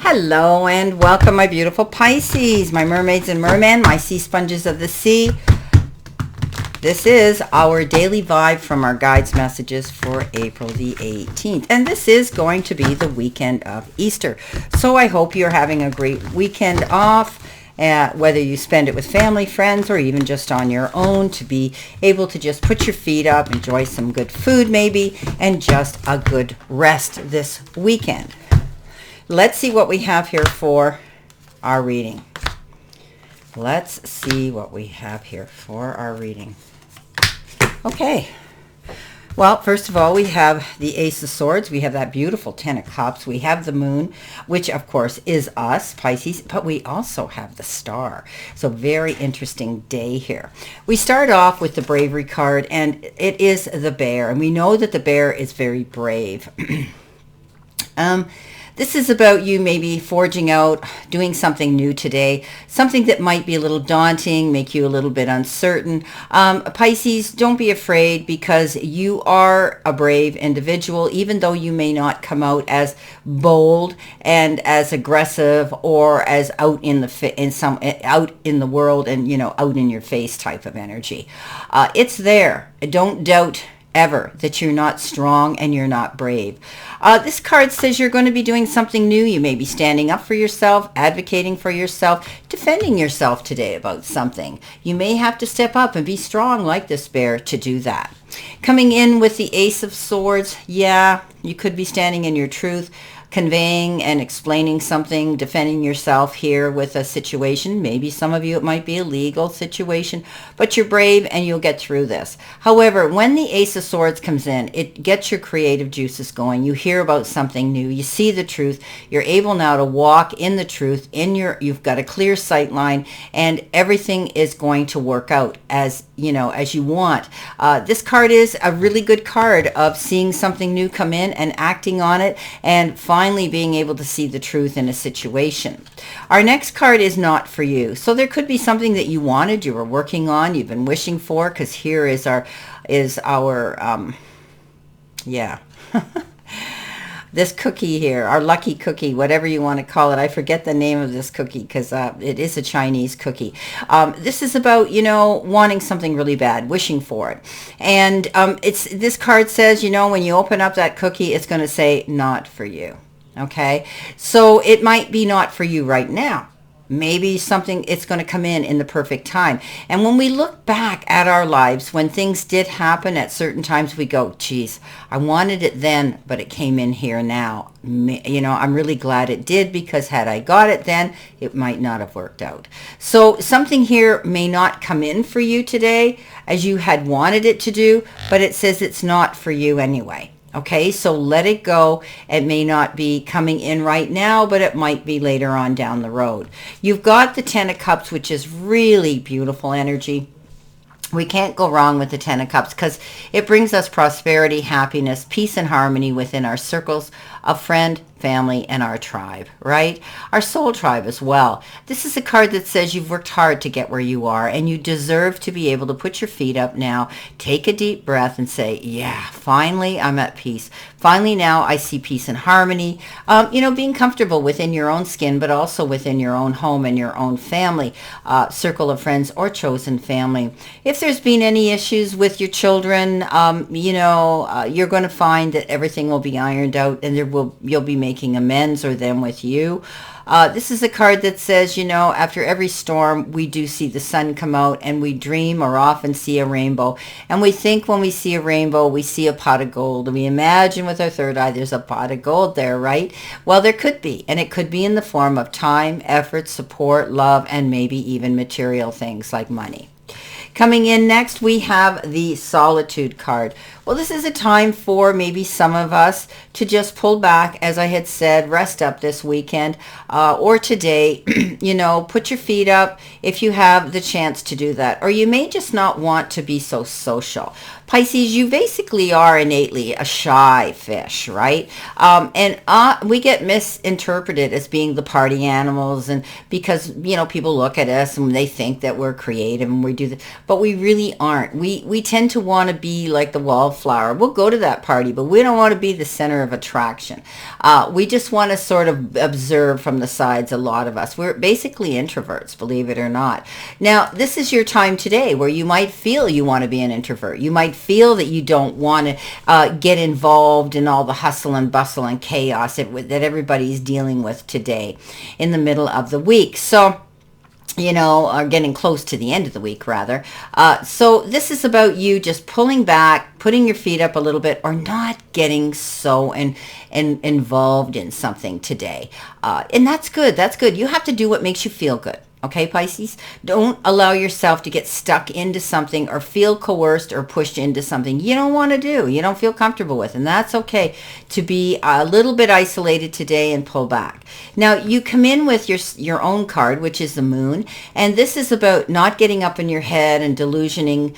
Hello and welcome, my beautiful Pisces, my mermaids and mermen, my sea sponges of the sea. This is our daily vibe from our guides messages for April the 18th. And this is going to be the weekend of Easter. So I hope you're having a great weekend off, whether you spend it with family, friends, or even just on your own, to be able to just put your feet up, enjoy some good food maybe, and just a good rest this weekend. Let's see what we have here for our reading. Let's see what we have here for our reading. Okay. Well, first of all, we have the Ace of Swords. We have that beautiful Ten of Cups. We have the Moon, which, of course, is us, Pisces. But we also have the Star. So very interesting day here. We start off with the Bravery card, and it is the Bear. And we know that the Bear is very brave. This is about you maybe forging out, doing something new today, something that might be a little daunting, make you a little bit uncertain. Pisces, don't be afraid, because you are a brave individual, even though you may not come out as bold and as aggressive or as out in the world and, out in your face type of energy. It's there. Don't doubt ever that you're not strong and you're not brave. This card says you're going to be doing something new. You may be standing up for yourself, advocating for yourself, defending yourself today about something. You may have to step up and be strong like this Bear to do that. Coming in with the Ace of Swords, yeah, you could be standing in your truth, conveying and explaining something, defending yourself here with a situation. Maybe some of you, it might be a legal situation, but you're brave and you'll get through this. However, when the Ace of Swords comes in, it gets your creative juices going. You hear about something new. You see the truth. You're able now to walk in the truth. You've got a clear sight line, and everything is going to work out as you want. This card is a really good card of seeing something new come in and acting on it, and finally being able to see the truth in a situation. Our next card is not for you. So there could be something that you wanted, you were working on, you've been wishing for, because here is our this cookie here, our lucky cookie, whatever you want to call it. I forget the name of this cookie because it is a Chinese cookie. This is about, wanting something really bad, wishing for it. And this card says, when you open up that cookie, it's going to say not for you. Okay. So it might be not for you right now. Maybe it's going to come in the perfect time. And when we look back at our lives, when things did happen at certain times, we go, geez, I wanted it then, but it came in here now. I'm really glad it did, because had I got it then, it might not have worked out. So something here may not come in for you today as you had wanted it to do, but it says it's not for you anyway. Okay, so let it go. It may not be coming in right now, but it might be later on down the road. You've got the Ten of Cups, which is really beautiful energy. We can't go wrong with the Ten of Cups, because it brings us prosperity, happiness, peace, and harmony within our circles of friend, family, and our tribe, right? Our soul tribe as well. This is a card that says you've worked hard to get where you are, and you deserve to be able to put your feet up now, take a deep breath, and say, yeah, finally I'm at peace. Finally now I see peace and harmony. Being comfortable within your own skin, but also within your own home and your own family, circle of friends or chosen family. If there's been any issues with your children, you're going to find that everything will be ironed out, and you'll be making amends, or them with you. This is a card that says, after every storm, we do see the sun come out, and we dream or often see a rainbow. And we think when we see a rainbow, we see a pot of gold. And we imagine with our third eye, there's a pot of gold there, right? Well, there could be. And it could be in the form of time, effort, support, love, and maybe even material things like money. Coming in next, we have the Solitude card. Well, this is a time for maybe some of us to just pull back, as I had said, rest up this weekend or today, put your feet up if you have the chance to do that. Or you may just not want to be so social. Pisces, you basically are innately a shy fish, right? And we get misinterpreted as being the party animals, and because, people look at us and they think that we're creative and we do that, but we really aren't. We tend to want to be like the wallflower wallflower. We'll go to that party, but we don't want to be the center of attraction. We just want to sort of observe from the sides, a lot of us. We're basically introverts, believe it or not. Now, this is your time today where you might feel you want to be an introvert. You might feel that you don't want to get involved in all the hustle and bustle and chaos that everybody's dealing with today in the middle of the week. So, are getting close to the end of the week, rather. So this is about you just pulling back, putting your feet up a little bit, or not getting so involved in something today. And that's good. That's good. You have to do what makes you feel good. Okay, Pisces? Don't allow yourself to get stuck into something or feel coerced or pushed into something you don't want to do, you don't feel comfortable with. And that's okay to be a little bit isolated today and pull back. Now, you come in with your own card, which is the moon. And this is about not getting up in your head and delusioning,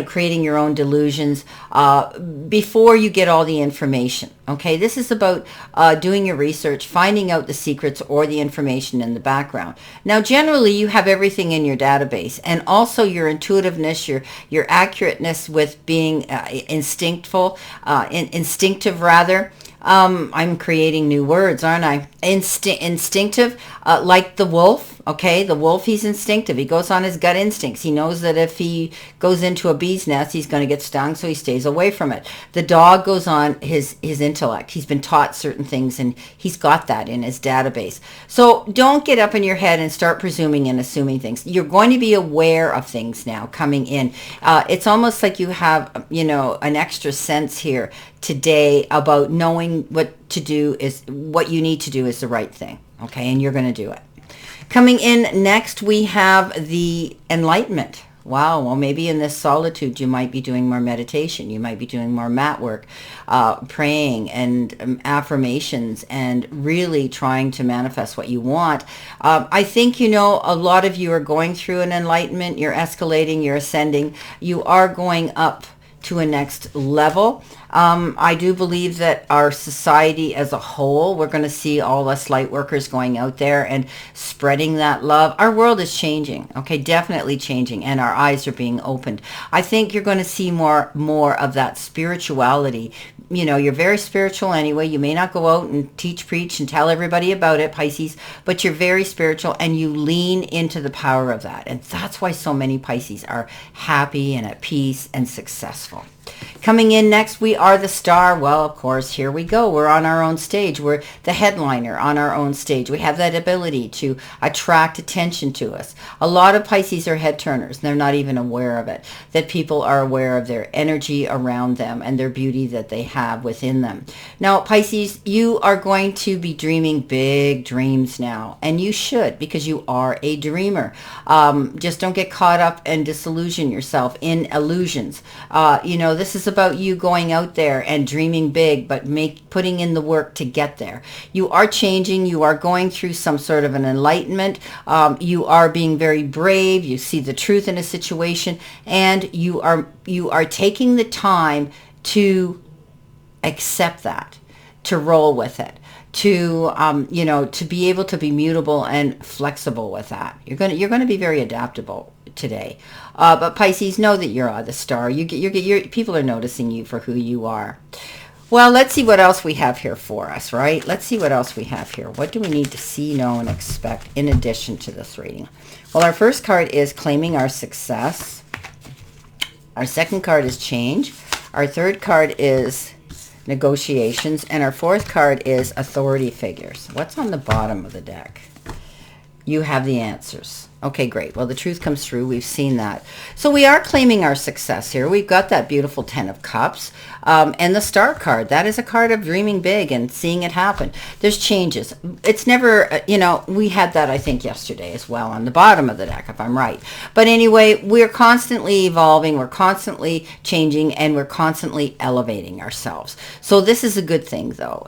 creating your own delusions before you get all the information. Okay, this is about doing your research, finding out the secrets or the information in the background. Now, generally, you have everything in your database, and also your intuitiveness, your accurateness with being instinctive rather. I'm creating new words, aren't I? Instinctive, like the wolf. Okay, the wolf, he's instinctive. He goes on his gut instincts. He knows that if he goes into a bee's nest, he's going to get stung, so he stays away from it. The dog goes on his intellect. He's been taught certain things, and he's got that in his database. So don't get up in your head and start presuming and assuming things. You're going to be aware of things now coming in. It's almost like you have, an extra sense here today about knowing what you need to do is the right thing. Okay, and you're going to do it. Coming in next, we have the enlightenment. Wow, well, maybe in this solitude, you might be doing more meditation. You might be doing more mat work, praying and affirmations, and really trying to manifest what you want. I think, a lot of you are going through an enlightenment. You're escalating, you're ascending. You are going up to a next level. I do believe that our society as a whole, we're going to see all us light workers going out there and spreading that love. Our world is changing, okay, definitely changing, and our eyes are being opened. I think you're going to see more of that spirituality. You're very spiritual anyway. You may not go out and teach, preach, and tell everybody about it, Pisces, but you're very spiritual, and you lean into the power of that. And that's why so many Pisces are happy and at peace and successful. Coming in next, we are the star. Well, of course, here we go. We're on our own stage. We're the headliner on our own stage. We have that ability to attract attention to us. A lot of Pisces are head turners. They're not even aware of it, that people are aware of their energy around them and their beauty that they have within them. Now, Pisces, you are going to be dreaming big dreams now, and you should, because you are a dreamer. Just don't get caught up and disillusion yourself in illusions. This is about you going out there and dreaming big, but putting in the work to get there. You are changing. You are going through some sort of an enlightenment. You are being very brave. You see the truth in a situation, and you are taking the time to accept that, to roll with it, to be able to be mutable and flexible with that. You're going to be very adaptable today. But Pisces, know that you're the star. People are noticing you for who you are. Well, let's see what else we have here for us, right? Let's see what else we have here. What do we need to see, know, and expect in addition to this reading? Well, our first card is claiming our success. Our second card is change. Our third card is negotiations. And our fourth card is authority figures. What's on the bottom of the deck? You have the answers. Okay, great. Well, the truth comes through. We've seen that. So we are claiming our success here. We've got that beautiful 10 of Cups and the Star card. That is a card of dreaming big and seeing it happen. There's changes. It's never, we had that, I think, yesterday as well on the bottom of the deck, if I'm right. But anyway, we're constantly evolving. We're constantly changing, and we're constantly elevating ourselves. So this is a good thing, though.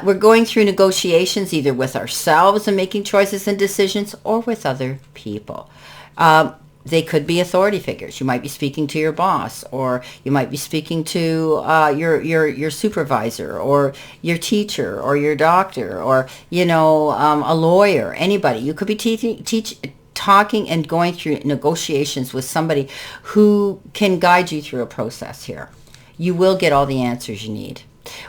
We're going through negotiations either with ourselves and making choices and decisions, or with other people. They could be authority figures. You might be speaking to your boss, or you might be speaking to your supervisor, or your teacher, or your doctor, or a lawyer. Anybody. You could be talking and going through negotiations with somebody who can guide you through a process here. You will get all the answers you need.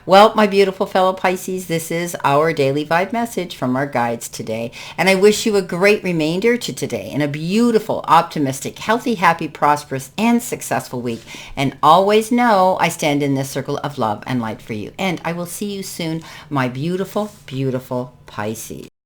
Well, my beautiful fellow Pisces, this is our daily vibe message from our guides today. And I wish you a great remainder to today and a beautiful, optimistic, healthy, happy, prosperous, and successful week. And always know I stand in this circle of love and light for you. And I will see you soon, my beautiful, beautiful Pisces.